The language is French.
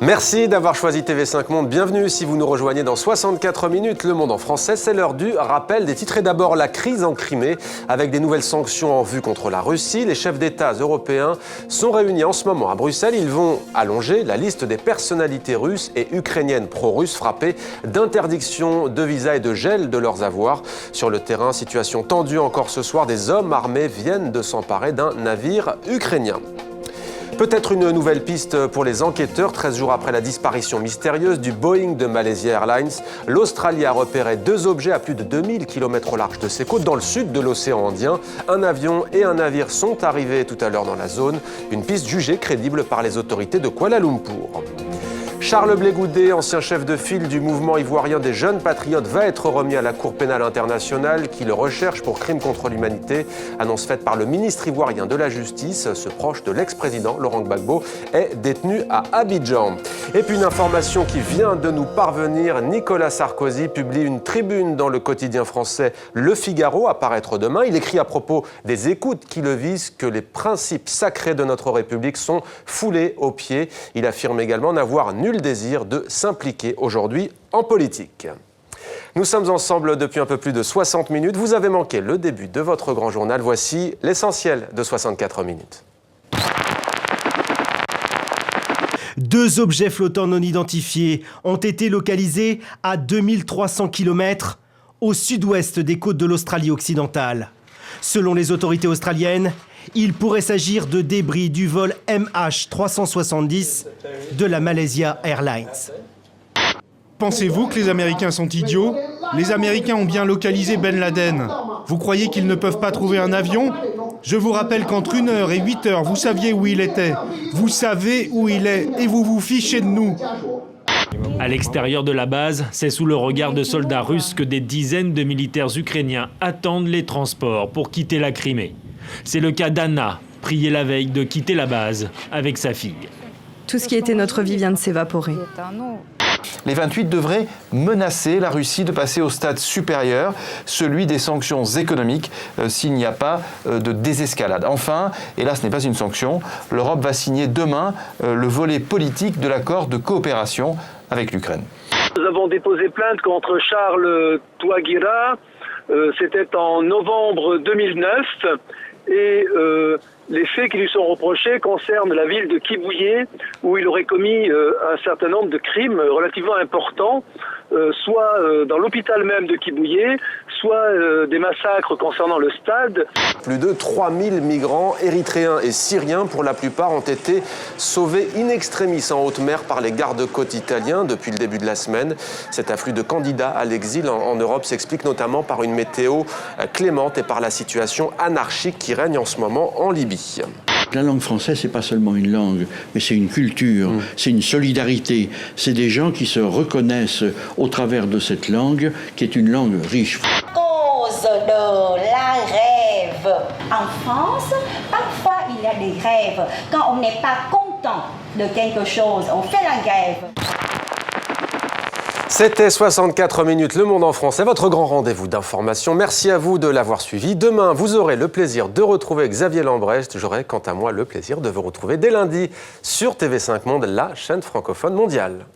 Merci d'avoir choisi TV5 Monde. Bienvenue si vous nous rejoignez dans 64 minutes. Le Monde en français, c'est l'heure du rappel des titres. Et d'abord, la crise en Crimée. Avec des nouvelles sanctions en vue contre la Russie, les chefs d'État européens sont réunis en ce moment à Bruxelles. Ils vont allonger la liste des personnalités russes et ukrainiennes pro-russes frappées d'interdiction de visa et de gel de leurs avoirs. Sur le terrain, situation tendue encore ce soir. Des hommes armés viennent de s'emparer d'un navire ukrainien. Peut-être une nouvelle piste pour les enquêteurs. 13 jours après la disparition mystérieuse du Boeing de Malaysia Airlines, l'Australie a repéré deux objets à plus de 2000 km au large de ses côtes, dans le sud de l'océan Indien. Un avion et un navire sont arrivés tout à l'heure dans la zone. Une piste jugée crédible par les autorités de Kuala Lumpur. Charles Blé Goudet, ancien chef de file du mouvement ivoirien des Jeunes Patriotes, va être remis à la Cour pénale internationale qui le recherche pour crimes contre l'humanité. Annonce faite par le ministre ivoirien de la Justice. Ce proche de l'ex-président Laurent Gbagbo est détenu à Abidjan. Et puis une information qui vient de nous parvenir. Nicolas Sarkozy publie une tribune dans le quotidien français Le Figaro à paraître demain. Il écrit à propos des écoutes qui le visent que les principes sacrés de notre République sont foulés aux pieds. Il affirme également n'avoir nul désir de s'impliquer aujourd'hui en politique. Nous sommes ensemble depuis un peu plus de 60 minutes. Vous avez manqué le début de votre grand journal. Voici l'essentiel de 64 minutes. Deux objets flottants non identifiés ont été localisés à 2300 km au sud-ouest des côtes de l'Australie occidentale. Selon les autorités australiennes, il pourrait s'agir de débris du vol MH370 de la Malaysia Airlines. Pensez-vous que les Américains sont idiots? Les Américains ont bien localisé Ben Laden. Vous croyez qu'ils ne peuvent pas trouver un avion? Je vous rappelle qu'entre 1 heure et 8 heures, vous saviez où il était. Vous savez où il est et vous vous fichez de nous. À l'extérieur de la base, c'est sous le regard de soldats russes que des dizaines de militaires ukrainiens attendent les transports pour quitter la Crimée. C'est le cas d'Anna, priée la veille de quitter la base avec sa fille. Tout ce qui était notre vie vient de s'évaporer. Les 28 devraient menacer la Russie de passer au stade supérieur, celui des sanctions économiques, s'il n'y a pas de désescalade. Enfin, et là ce n'est pas une sanction, l'Europe va signer demain le volet politique de l'accord de coopération avec l'Ukraine. Nous avons déposé plainte contre Charles Touaguira, c'était en novembre 2009, et les faits qui lui sont reprochés concernent la ville de Kibouye, où il aurait commis un certain nombre de crimes relativement importants, soit dans l'hôpital même de Kibouye, soit des massacres concernant le stade. Plus de 3000 migrants érythréens et syriens, pour la plupart, ont été sauvés in extremis en haute mer par les gardes-côtes italiens depuis le début de la semaine. Cet afflux de candidats à l'exil en Europe s'explique notamment par une météo clémente et par la situation anarchique qui règne en ce moment en Libye. La langue française, c'est pas seulement une langue, mais c'est une culture, c'est une solidarité. C'est des gens qui se reconnaissent au travers de cette langue, qui est une langue riche. Cause de la grève. En France, parfois il y a des grèves. Quand on n'est pas content de quelque chose, on fait la grève. C'était 64 minutes, Le Monde en français, votre grand rendez-vous d'information. Merci à vous de l'avoir suivi. Demain, vous aurez le plaisir de retrouver Xavier Lambrecht. J'aurai quant à moi le plaisir de vous retrouver dès lundi sur TV5 Monde, la chaîne francophone mondiale.